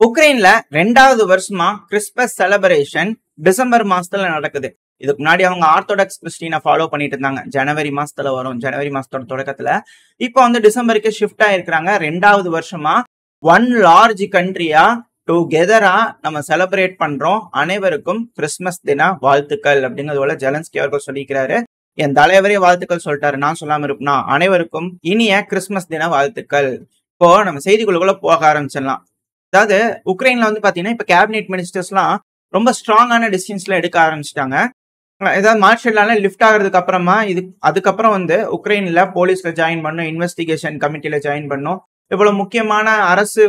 உக்ரைன்ல 2வது வருஷமா Christmas celebration December மாசத்துல நடக்குது. இதுக்கு முன்னாடி அவங்க ஆர்த்தோடாக்ஸ் கிறிஸ்டினை ஃபாலோ பண்ணிட்டு இருந்தாங்க. ஜனவரி மாசத்துல வரும், ஜனவரி மாசத்தோட தொடக்கத்துல. இப்போ வந்து டிசம்பருக்கு ஷிஃப்ட் ஆயிருக்கிறாங்க. 2வது வருஷமா ஒன் லார்ஜ் கண்ட்ரியா டுகெதரா நம்ம செலிப்ரேட் பண்றோம். அனைவருக்கும் கிறிஸ்மஸ் தின வாழ்த்துக்கள் அப்படிங்கிறது போல ஜெலன்ஸ்கி அவர்கள் சொல்லிக்கிறாரு. என் தலைவரே வாழ்த்துக்கள் சொல்லிட்டாரு, நான் சொல்லாம இருப்பேனா? அனைவருக்கும் இனிய கிறிஸ்மஸ் தின வாழ்த்துக்கள். இப்போ நம்ம செய்திகளுக்குள்ள போக ஆரம்பிச்சிடலாம். அதாவது உக்ரைன்ல வந்து பாத்தீங்கன்னா இப்ப கேபினெட் மினிஸ்டர்ஸ்லாம் ரொம்ப ஸ்ட்ராங்கான டிசிஷன்ஸ்ல எடுக்க ஆரம்பிச்சிட்டாங்க. ஏதாவது மார்ஷல்லால லிஃப்ட் ஆகிறதுக்கு அப்புறமா அதுக்கப்புறம் வந்து உக்ரைன்ல போலீஸ்ல ஜாயின் பண்ணும், இன்வெஸ்டிகேஷன் கமிட்டில ஜாயின் பண்ணும், இவ்வளவு முக்கியமான அரசு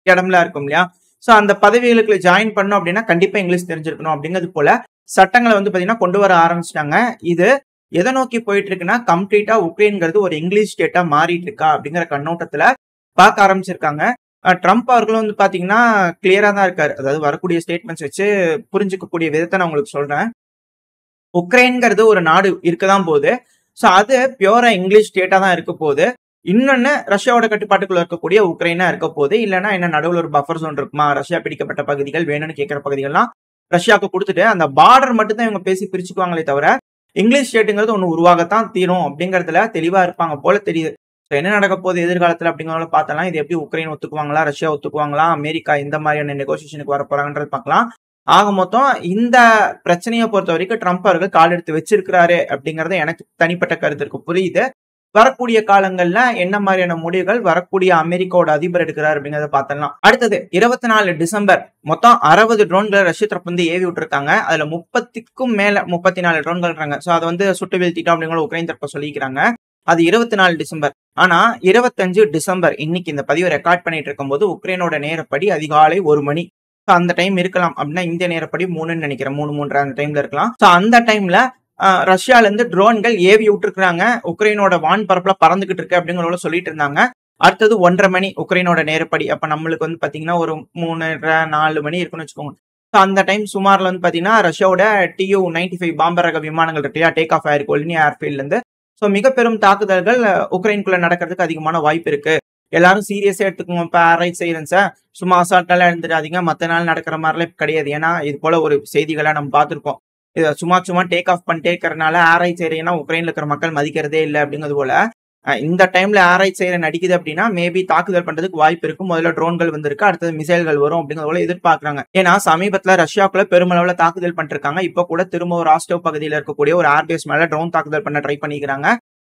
இடம்லாம் இருக்கும் இல்லையா? சோ அந்த பதவிகளுக்கு ஜாயின் பண்ணும் அப்படின்னா கண்டிப்பா இங்கிலீஷ் தெரிஞ்சிருக்கணும் அப்படிங்கிறது போல சட்டங்களை வந்து பாத்தீங்கன்னா கொண்டு வர ஆரம்பிச்சிட்டாங்க. இது எதை நோக்கி போயிட்டு இருக்குன்னா கம்ப்ளீட்டா உக்ரைன்ங்கிறது ஒரு இங்கிலீஷ் ஸ்டேட்டா மாறிட்டு இருக்கா அப்படிங்கிற கண்ணோட்டத்துல பார்க்க ஆரம்பிச்சிருக்காங்க. ட்ரம்ப் அவர்களும் வந்து பாத்தீங்கன்னா கிளியரா தான் இருக்காரு. அதாவது வரக்கூடிய ஸ்டேட்மெண்ட்ஸ் வச்சு புரிஞ்சுக்கக்கூடிய விதத்தை நான் உங்களுக்கு சொல்றேன். உக்ரைன்ங்கிறது ஒரு நாடு இருக்கதான் போகுது. சோ அது பியூரா இங்கிலீஷ் ஸ்டேட்டா தான் இருக்க போகுது. இன்னொன்னு ரஷ்யாவோட கட்டுப்பாட்டுக்குள்ள இருக்கக்கூடிய உக்ரைனா இருக்க போகுது. இல்லைன்னா என்ன நடுவில் ஒரு பஃபர் ஜோன் இருக்குமா, ரஷ்யா பிடிக்கப்பட்ட பகுதிகள் வேணும்னு கேட்கிற பகுதிகள்லாம் ரஷ்யாவுக்கு கொடுத்துட்டு அந்த பார்டர் மட்டும் தான் இவங்க பேசி பிரிச்சுக்குவாங்களே தவிர இங்கிலீஷ் ஸ்டேட்டுங்கிறது ஒண்ணு உருவாகத்தான் தீரும் அப்படிங்கறதுல தெளிவா இருப்பாங்க போல தெரியுது. என்ன நடக்க போகுது எதிர்காலத்துல அப்படிங்கிறத பார்த்தலாம். இது எப்படி உக்ரைன் ஒத்துக்குவாங்களா, ரஷ்யா ஒத்துக்குவாங்களா, அமெரிக்கா இந்த மாதிரியான நெகோசியேஷனுக்கு வர போறாங்கன்றது பார்க்கலாம். ஆக மொத்தம் இந்த பிரச்சனையை பொறுத்த வரைக்கும் ட்ரம்ப் அவர்கள் கால் எடுத்து வச்சிருக்கிறாரு அப்படிங்கறது எனக்கு தனிப்பட்ட கருத்து இருக்கு, புரியுது. வரக்கூடிய காலங்கள்ல என்ன மாதிரியான முடிவுகள் வரக்கூடிய அமெரிக்காவோட அதிபர் எடுக்கிறார் அப்படிங்கறத பார்த்தலாம். அடுத்தது 24 டிசம்பர் மொத்தம் 60 ட்ரோன்களை ரஷ்ய தரப்பு வந்து ஏவி விட்டுருக்காங்க. அதுல 30க்கும் மேல 34 ட்ரோன்கள்றாங்க. சோ அதை வந்து சுட்டு வீழ்த்திட்டோம் அப்படிங்கிற உக்ரைன் தரப்பு சொல்லிக்கிறாங்க. அது 24 டிசம்பர். ஆனா 25 டிசம்பர் இன்னைக்கு இந்த பதிவை ரெக்கார்ட் பண்ணிட்டு இருக்கும் போது உக்ரைனோட நேரப்படி அதிகாலை 1 மணி. அந்த டைம் இருக்கலாம் அப்படின்னா இந்திய நேரப்படி 3ன்னு நினைக்கிறேன், 3:30 அந்த டைம்ல இருக்கலாம். சோ அந்த டைம்ல ரஷ்யால இருந்து ட்ரோன்கள் ஏவி விட்டுருக்காங்க. உக்ரைனோட வான் பரப்புல பறந்துகிட்டு இருக்கு அப்படிங்கிற சொல்லிட்டு இருந்தாங்க. அடுத்தது 1:30 மணி உக்ரைனோட நேரப்படி. அப்ப நம்மளுக்கு வந்து பாத்தீங்கன்னா ஒரு 3:30-4 மணி இருக்குன்னு வச்சுக்கோங்க. அந்த டைம் சுமார்ல வந்து பாத்தீங்கன்னா ரஷ்யாவோட Tu-95 பாம்பர் ரக விமானங்கள் இருக்கு இல்லையா, டேக் ஆஃப் ஆயிருக்கு ஒலினியா ஏர்ஃபீல்ட்ல இருந்து. சோ மிக பெரும் தாக்குதல்கள் உக்ரைனுக்குள்ள நடக்கிறதுக்கு அதிகமான வாய்ப்பு இருக்கு. எல்லாரும் சீரியஸா எடுத்துக்கோங்க. இப்ப ஆராய்ச்சி செய்யறேன் சார், சும்மா அசால்ட்டாலாம் எழுந்துடாதீங்க. மத்த நாள் நடக்கிற மாதிரிலாம் கிடையாது. ஏன்னா இது போல ஒரு செய்திகளை நம்ம பார்த்திருக்கோம். இதை சும்மா டேக் ஆஃப் பண்ணிட்டே இருக்கிறனால ஆராய்ச்சி செய்யறீங்கன்னா உக்ரைன்ல இருக்கிற மக்கள் மதிக்கிறதே இல்லை அப்படிங்கிறது போல இந்த டைம்ல ஆராய்ச்சி செய்யற நடிக்குது அப்படின்னா மேபி தாக்குதல் பண்றதுக்கு வாய்ப்பு இருக்கும். முதல்ல ட்ரோன்கள் வந்திருக்கு, அடுத்தது மிசைல்கள் வரும் அப்படிங்கிறது போல எதிர்பார்க்கறாங்க. ஏன்னா சமீபத்துல ரஷ்யாவுக்குள்ள பெருமளவுல தாக்குதல் பண்ணிருக்காங்க. இப்ப கூட திரும்ப ஒரு ராஸ்டோவ் பகுதியில இருக்கக்கூடிய ஒரு ஏர்பேஸ் மேல ட்ரோன் தாக்குதல் பண்ண ட்ரை பண்ணிக்கிறாங்க.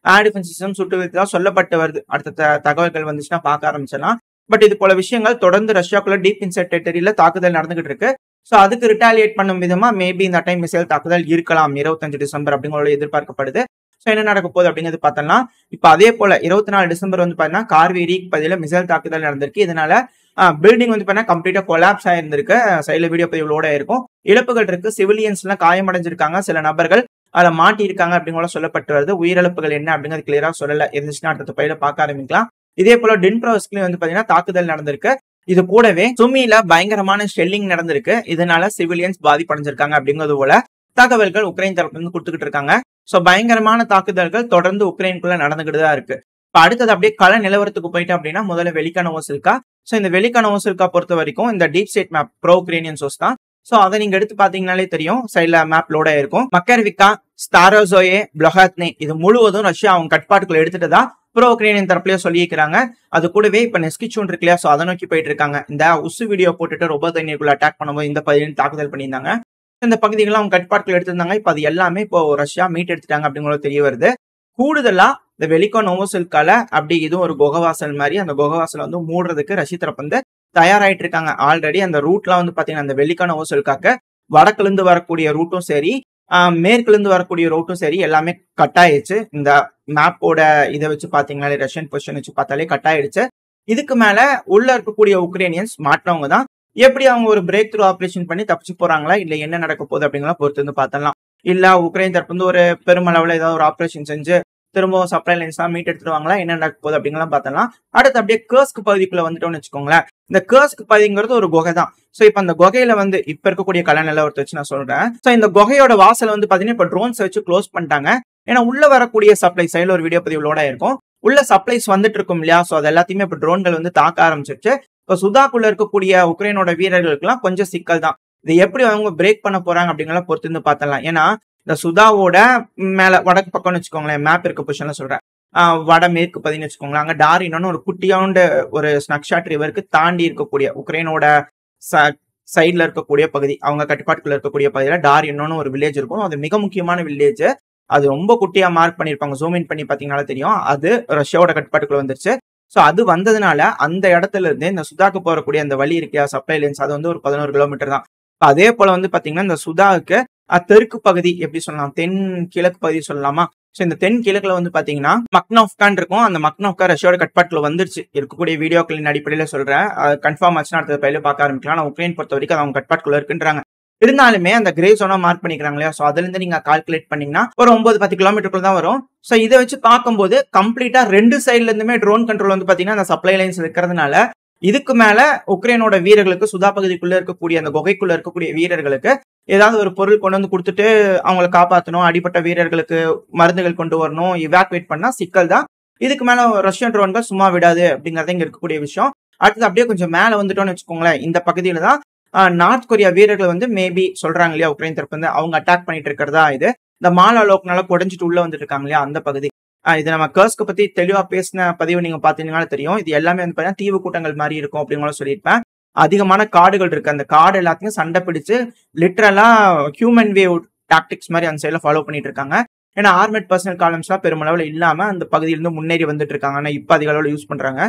ஏர் டிஃபென்ஸ் சிஸ்டம் சுட்டு வீழ்த்ததா சொல்லப்பட்டு வருது. அடுத்த தகவல்கள் வந்துச்சுன்னா பார்க்க ஆரம்பிச்சிடலாம். பட் இது போல விஷயங்கள் தொடர்ந்து ரஷ்யாக்குள்ள டீப் இன்சைட் டெரிட்டரியில தாக்குதல் நடந்துகிட்டு இருக்கு. சோ அதுக்கு ரிட்டாலியேட் பண்ணும் விதமா மேபி இந்த டைம் மிசைல் தாக்குதல் இருக்கலாம் 25 டிசம்பர் அப்படிங்கிற எதிர்பார்க்கப்படுது. சோ என்ன நடக்க போகுது அப்படிங்கிறது பார்த்தோம்னா இப்ப அதே போல 24 டிசம்பர் வந்து பாத்தீங்கன்னா கார்வேரிக் பதில மிசைல் தாக்குதல் நடந்திருக்கு. இதனால பில்டிங் வந்து பாத்தீங்கன்னா கம்ப்ளீட்டா கொலாப்ஸ் ஆயிருந்திருக்கு. சைட்ல வீடியோ பதிவுகளோட இருக்கும். இழப்புகள் இருக்கு, சிவிலியன்ஸ் எல்லாம் காயமடைஞ்சிருக்காங்க, சில நபர்கள் அதுல மாட்டி இருக்காங்க அப்படிங்கிற சொல்லப்பட்டு வருது. உயிரிழப்புகள் என்ன அப்படிங்கிறது கிளியரா சொல்லல. இருந்துச்சுன்னா அடுத்த பயில பார்க்க ஆரம்பிக்கலாம். இதே போல டின்ப்ரோஸ்லயும் வந்து பாத்தீங்கன்னா தாக்குதல் நடந்திருக்கு. இது கூடவே சுமியில பயங்கரமான ஷெல்லிங் நடந்திருக்கு. இதனால சிவிலியன்ஸ் பாதிப்படைஞ்சிருக்காங்க அப்படிங்கிறது போல தகவல்கள் உக்ரைன் தரப்புல இருந்து கொடுத்துக்கிட்டு இருக்காங்க. சோ பயங்கரமான தாக்குதல்கள் தொடர்ந்து உக்ரைனுக்குள்ள நடந்துகிட்டு தான் இருக்கு. இப்ப அடுத்தது அப்படியே கள நிலவரத்துக்கு போயிட்டு அப்படின்னா முதல்ல வெலிகா நோவோசில்கா. சோ இந்த வெலிகா நோவோசில்கா பொறுத்த வரைக்கும் இந்த deep state map bro Ukrainian source தான். சோ அதை நீங்க எடுத்து பாத்தீங்கன்னாலே தெரியும், சைட்ல மேப் லோட இருக்கும். மக்கர்விக்கா, ஸ்டாரோசோயே, ப்ளொஹாத்னே இது முழுவதும் ரஷ்யா அவங்க கட்டுப்பாட்டுக்குள்ள எடுத்துட்டு தான் ப்ரோ உக்ரைனியன் தரப்புலயே சொல்லியிருக்காங்க. அது கூடவே இப்ப நெஸ்கிச்சூன் இருக்கு இல்லையா, சோ அதை நோக்கி போயிட்டு இருக்காங்க. இந்த உசு வீடியோ போட்டுட்டு ரொம்ப தண்ணீருக்குள்ள அட்டாக் பண்ணும்போது இந்த பகுதியில் தாக்குதல் பண்ணியிருந்தாங்க. இந்த பகுதிகளை அவங்க கட்டுப்பாட்டுக்குள்ள எடுத்திருந்தாங்க. இப்ப அது எல்லாமே இப்போ ரஷ்யா மீட் எடுத்துட்டாங்க அப்படிங்கிறது தெரிய வருது. கூடுதலா இந்த வெலிகா நோவோசில்கால அப்படி இதுவும் ஒரு குகைவாசல் மாதிரி, அந்த குகைவாசல் வந்து மூடுறதுக்கு ரஷ்ய தரப்பு வந்து தயாராயிட்டு இருக்காங்க. ஆல்ரெடி அந்த ரூட்லாம் வந்து பாத்தீங்கன்னா அந்த வெலிகா நோவோசில்காக்கு வடக்குல இருந்து வரக்கூடிய ரூட்டும் சரி, மேற்குல இருந்து வரக்கூடிய ரூட்டும் சரி எல்லாமே கட் ஆயிடுச்சு. இந்த மேப்போட இதை வச்சு பாத்தீங்கன்னா ரஷ்யன் பொசிஷன் வச்சு பார்த்தாலே கட் ஆயிடுச்சு. இதுக்கு மேல உள்ள இருக்கக்கூடிய உக்ரைனியன்ஸ் மாற்றவங்க தான் எப்படி அவங்க ஒரு பிரேக் த்ரூ ஆபரேஷன் பண்ணி தப்பிச்சு போறாங்களா இல்ல என்ன நடக்க போகுது அப்படிங்கிறத பொறுத்து வந்து பார்த்தலாம். இல்ல உக்ரைன் தரப்பு வந்து ஒரு பெருமளவுல ஏதாவது ஒரு ஆபரேஷன் செஞ்சு திரும்பவும் சப்ளை லைன்ஸ் எல்லாம் மீட் எடுத்துருவாங்களா, என்ன நடக்க போகுது அப்படிங்கலாம் பார்த்தலாம். அடுத்து அப்படியே கர்ஸ்க் பகுதிக்குள்ள வந்துட்டோம்னு வச்சுக்கோங்களேன். இந்த கர்ஸ்க் பகுதிங்கிறது ஒரு குகை தான். சோ இப்ப அந்த குகையில வந்து இப்ப இருக்கக்கூடிய கல நிலவரத்தை வச்சு நான் சொல்றேன். சோ இந்த குகையோட வாசல் வந்து பாத்தீங்கன்னா இப்ப ட்ரோன்ஸ் வச்சு க்ளோஸ் பண்ணிட்டாங்க. ஏன்னா உள்ள வரக்கூடிய சப்ளை சைடுல ஒரு வீடியோ பதிவுகளோட இருக்கும். உள்ள சப்ளைஸ் வந்துட்டு இருக்கும் இல்லையா, சோ அது எல்லாத்தையுமே இப்ப ட்ரோன்கள் வந்து தாக்க ஆரம்பிச்சிருச்சு. இப்ப சுதாக்குள்ள இருக்கக்கூடிய உக்ரைனோட வீரர்களுக்குலாம் கொஞ்சம் சிக்கல் தான். இதை எப்படி அவங்க பிரேக் பண்ண போறாங்க அப்படிங்கிற பொறுத்து இருந்து பார்த்தலாம். ஏன்னா இந்த சுதாவோட மேல வடக்கு பக்கம்னு வச்சுக்கோங்களேன், மேப் இருக்க பொசிஷன்ல சொல்றேன், வடமேற்கு பகுதின்னு வச்சுக்கோங்களேன், அங்க டாரினோன்னு ஒரு குட்டியாண்டு ஒரு ஸ்னக்ஷாட் ரிவருக்கு தாண்டி இருக்கக்கூடிய உக்ரைனோட சைட்ல இருக்கக்கூடிய பகுதி, அவங்க கட்டுப்பாட்டுக்குள்ள இருக்கக்கூடிய பகுதியில டாரினோன்னு ஒரு வில்லேஜ் இருக்கும். அது மிக முக்கியமான வில்லேஜ். அது ரொம்ப குட்டியா மார்க் பண்ணிருப்பாங்க. ஜூம் இன் பண்ணி பாத்தீங்கன்னால தெரியும். அது ரஷ்யாவோட கட்டுப்பாட்டுக்குள்ள வந்துருச்சு. சோ அது வந்ததுனால அந்த இடத்துல இருந்து இந்த சுதாக்கு போறக்கூடிய அந்த வழி இருக்கியா சப்ளை லைன்ஸ், அது வந்து ஒரு 11 கிலோமீட்டர் தான். அதே போல வந்து பாத்தீங்கன்னா இந்த சுதாவுக்கு தெற்கு பகுதி எப்படி சொல்லலாம், தென் கிழக்கு பகுதி சொல்லலாமா. சோ இந்த தென் கிழக்குல வந்து பாத்தீங்கன்னா மக்னோவ்கான் இருக்கும். அந்த மக்னோவ்கா ரஷ்யாவோட கட்டுப்பாட்டுல வந்துருச்சு. இருக்கக்கூடிய வீடியோக்களின் அடிப்படையில சொல்றேன். கன்ஃபார்ம் ஆச்சுன்னா அடுத்த பயில பார்க்க ஆரம்பிக்கலாம். நான் உக்ரைன் பொறுத்த வரைக்கும் அவங்க கட்டுப்பாட்டுக்குள்ள இருக்குன்றாங்க. இருந்தாலுமே அந்த கிரே ஜோனா மார்க் பண்ணிக்கிறாங்க இல்லையா, சோ அதுல இருந்து நீங்க கால்குலேட் பண்ணீங்கன்னா ஒரு 9-10 கிலோமீட்டருக்குள்ள தான் வரும். சோ இதை வச்சு பார்க்கும்போது கம்ப்ளீட்டா 2 சைட்ல இருந்துமே ட்ரோன் கண்ட்ரோல் வந்து பாத்தீங்கன்னா அந்த சப்ளை லைன்ஸ் இருக்கிறதுனால இதுக்கு மேல உக்ரைனோட வீரர்களுக்கு, சுதா பகுதிக்குள்ள இருக்கக்கூடிய அந்த குகைக்குள்ள இருக்கக்கூடிய வீரர்களுக்கு ஏதாவது ஒரு பொருள் கொண்டு வந்து கொடுத்துட்டு அவங்களை காப்பாற்றணும், அடிப்பட்ட வீரர்களுக்கு மருந்துகள் கொண்டு வரணும், இவாக்குவேட் பண்ணா சிக்கல் தான். இதுக்கு மேல ரஷ்யன் ட்ரோன்கள் சும்மா விடாது அப்படிங்கறது இங்க இருக்கக்கூடிய விஷயம். அடுத்து அப்படியே கொஞ்சம் மேல வந்துட்டோம்னு வச்சுக்கோங்களேன், இந்த பகுதியில தான் நார்த் கொரியா வீரர்கள் வந்து மேபி சொல்றாங்க இல்லையா, உக்ரைன் தரப்பு வந்து அவங்க அட்டாக் பண்ணிட்டு இருக்கிறதா. இது இந்த மாலா லோக்னால குடைஞ்சிட்டு உள்ள வந்துட்டு இருக்காங்க இல்லையா, அந்த பகுதி. இது நம்ம கர்ஸ்க்கு பத்தி தெளிவா பேசின பதிவு நீங்க பாத்தீங்கன்னாலும் தெரியும். இது எல்லாமே வந்து பாத்தீங்கன்னா தீவு கூட்டங்கள் மாதிரி இருக்கும் அப்படிங்களும் சொல்லியிருப்பேன். அதிகமான காடுகள் இருக்கு. அந்த காடு எல்லாத்தையும் சண்டை பிடிச்சு லிட்டரலா ஹியூமன் வேவ் டாக்டிக்ஸ் மாதிரி அந்த சைட்ல ஃபாலோ பண்ணிட்டு இருக்காங்க. ஏன்னா ஆர்மேட் பர்சனல் காலம்ஸ் எல்லாம் பெருமளவுல இல்லாம அந்த பகுதியிலிருந்து முன்னேறி வந்துட்டு இருக்காங்க. ஆனா இப்ப அதிக அளவுல யூஸ் பண்றாங்க.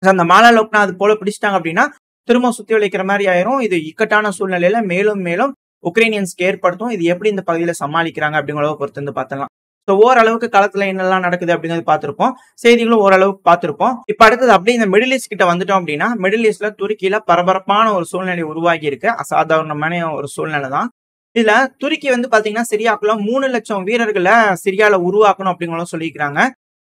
அந்த மாலா லோக்னா அது போல பிடிச்சிட்டாங்க அப்படின்னா திரும்ப சுத்தி வளைக்கிற மாதிரி ஆயிரும். இது இக்கட்டான சூழ்நிலையில மேலும் மேலும் உக்ரைனியன்ஸ்க்கு ஏற்படுத்தும். இது எப்படி இந்த பகுதியில சமாளிக்கிறாங்க அப்படிங்கிறத பொறுத்து வந்து பார்த்தலாம். ஸோ ஓரளவுக்கு களத்துல என்னெல்லாம் நடக்குது அப்படிங்கிறது பார்த்திருப்போம். செய்திகளும் ஓரளவுக்கு பார்த்திருப்போம். இப்ப அடுத்தது அப்படியே இந்த மிடில் ஈஸ்ட் கிட்ட வந்துட்டோம் அப்படின்னா, மிடில் ஈஸ்ட்ல துருக்கியில பரபரப்பான ஒரு சூழ்நிலை உருவாகி இருக்கு. அசாதாரணமான ஒரு சூழ்நிலை தான். இதுல துருக்கி வந்து பாத்தீங்கன்னா சிரியாக்குள்ள 3 லட்சம் வீரர்களை சிரியால உருவாக்கணும் அப்படிங்கிறத சொல்லிக்கிறாங்க.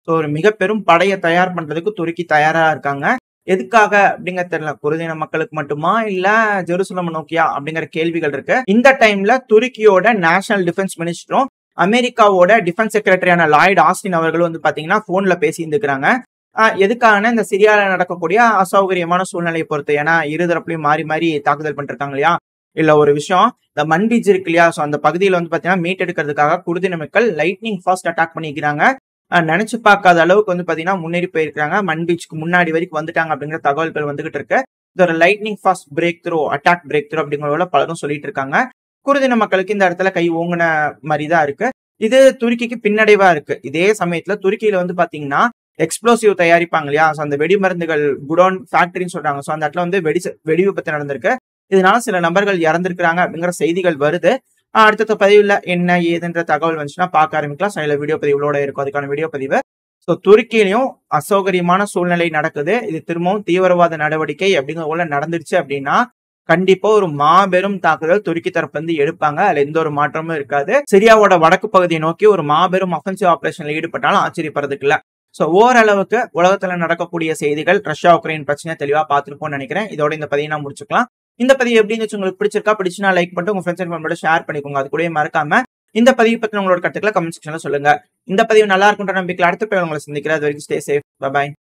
ஸோ ஒரு மிக பெரும் படையை தயார் பண்றதுக்கு துருக்கி தயாரா இருக்காங்க. எதுக்காக அப்படிங்கிற தெரியல. குருதின மக்களுக்கு மட்டுமா இல்ல ஜெருசலம் நோக்கியா அப்படிங்கிற கேள்விகள் இருக்கு. இந்த டைம்ல துருக்கியோட நேஷனல் டிஃபென்ஸ் மினிஸ்டரும் அமெரிக்காவோட டிஃபென்ஸ் செக்ரட்டரியான லாய்ட் ஆஸ்டின் அவர்களும் வந்து பாத்தீங்கன்னா போன்ல பேசி இருந்துக்கிறாங்க. எதுக்கான இந்த சிரியால நடக்கக்கூடிய அசௌகரியமான சூழ்நிலையை பொறுத்து. ஏன்னா இருதரப்புலையும் மாறி மாறி தாக்குதல் பண்ணிருக்காங்க இல்லையா. இல்ல ஒரு விஷயம், இந்த மன்பீச் இருக்கு இல்லையா, சோ அந்த பகுதியில வந்து பாத்தீங்கன்னா மீட் எடுக்கிறதுக்காக குருதின மக்கள் லைட்னிங் ஃபாஸ்ட் அட்டாக் பண்ணிக்கிறாங்க. நினைச்சு பார்க்காத அளவுக்கு வந்து பாத்தீங்கன்னா முன்னேறி போயிருக்காங்க. மன்பீச்சுக்கு முன்னாடி வரைக்கும் வந்துட்டாங்க அப்படிங்கிற தகவல்கள் வந்துகிட்டு இருக்கு. இது ஒரு lightning fast break through, attack break through அப்படிங்கிற பலரும் சொல்லிட்டு இருக்காங்க. குருதின மக்களுக்கு இந்த இடத்துல கை ஓங்கின மாதிரிதான் இருக்கு. இது துருக்கிக்கு பின்னடைவா இருக்கு. இதே சமயத்துல துருக்கியில வந்து பாத்தீங்கன்னா எக்ஸ்ப்ளோசிவ் தயாரிப்பாங்க இல்லையா, சோ அந்த வெடிமருந்துகள் குடோன் ஃபேக்டரின்னு சொல்றாங்க. சோ அந்த இடத்துல வந்து வெடி விபத்து நடந்திருக்கு. இதனால சில நபர்கள் இறந்திருக்கிறாங்க அப்படிங்கிற செய்திகள் வருது. அடுத்த பதிவுல என்ன ஏதுன்ற தகவல் வந்துச்சுன்னா பார்க்க ஆரம்பிக்கலாம். சில வீடியோ பதிவுகளோட இருக்கும் அதுக்கான வீடியோ பதிவு. ஸோ துருக்கியிலையும் அசௌகரியமான சூழ்நிலை நடக்குது. இது திரும்பவும் தீவிரவாத நடவடிக்கை அப்படிங்கிற போல நடந்துருச்சு அப்படின்னா கண்டிப்பா ஒரு மாபெரும் தாக்குதல் துருக்கி தரப்பு வந்து எடுப்பாங்க. அதுல எந்த ஒரு மாற்றமும் இருக்காது. சிரியாவோட வடக்கு பகுதியை நோக்கி ஒரு மாபெரும் அஃபென்சிவ் ஆபரேஷன்ல ஈடுபட்டாலும் ஆச்சரியப்படுறதுக்கு இல்ல. சோ ஓரளவுக்கு உலகத்துல நடக்கக்கூடிய செய்திகள், ரஷ்யா உக்ரைன் பிரச்சனை தெளிவா பார்த்திருப்போம்னு நினைக்கிறேன். இதோட இந்த பதிவை நான் முடிச்சுக்கலாம். இந்த பதிவு எப்படி இருந்துச்சு, உங்களுக்கு பிடிச்சிருக்கா? பிடிச்சுனா லைக் பண்ணிட்டு உங்க ஃப்ரெண்ட்ஸ் அண்ட் ஃபேமிலியோட ஷேர் பண்ணிக்கோங்க. அது கூட மறக்காம இந்த பதிவு பத்தி உங்களோட கருத்துக்களை கமெண்ட் செக்ஷன்ல சொல்லுங்க. இந்த பதிவு நல்லா இருக்குன்ற நம்பிக்கையில் அடுத்த பதிவு உங்களை சந்திக்கிறேன். அது வரைக்கும் ஸ்டே சேஃப். பை.